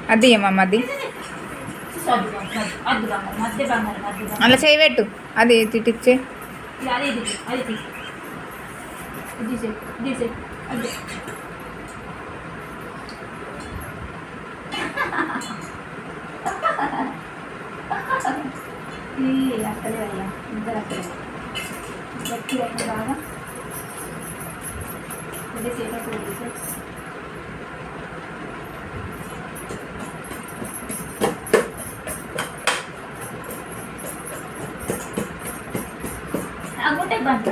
అది అమ్మమ్మ అది అలా చేయబెట్టు అది తిట్టిచ్చే అక్కడే అయ్యా ఇద్దరు అక్కడే గట్టి అయితే బాగా కొద్దిసేపు అగ్గుంటే బండి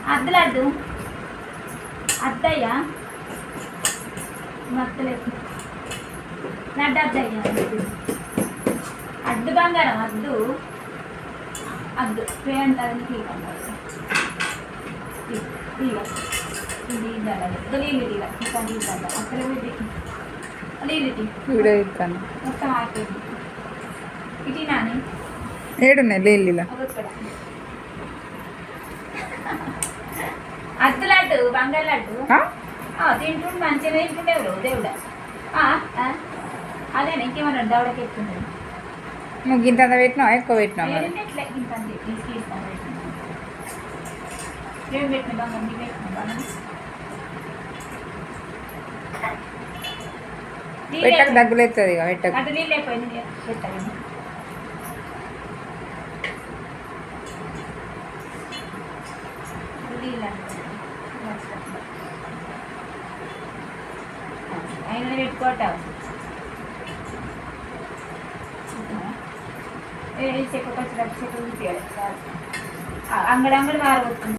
అద్దలడ్డు అద్దయ్యా మత్తలేదు నడ్డు అద్దయ్యా అడ్డు బంగారం అద్దు అద్దు పేంటది నీళ్ళు అక్కడ మొత్తం ఆడుతుంది ఇటీ నాని ఏడున్నాయి లేల్లిలా అద్దులడ్డు బంగారు లడ్డు తింటుండు మంచిగా తింటుండేవారు దేవుడా అదే ఇంకేమన్నా దవడకి ఎత్తుండే నువ్వు గింత పెట్టినావు ఎక్కువ పెట్టినావు పెట్టక దగ్గులు ఎత్తుంది ఇక పెట్టక అటు నీళ్ళు అయిపోయింది పెట్టండి అయినా పెట్టుకోవటం చెక్క పచ్చి చెక్క అంగడి మారబోతుంది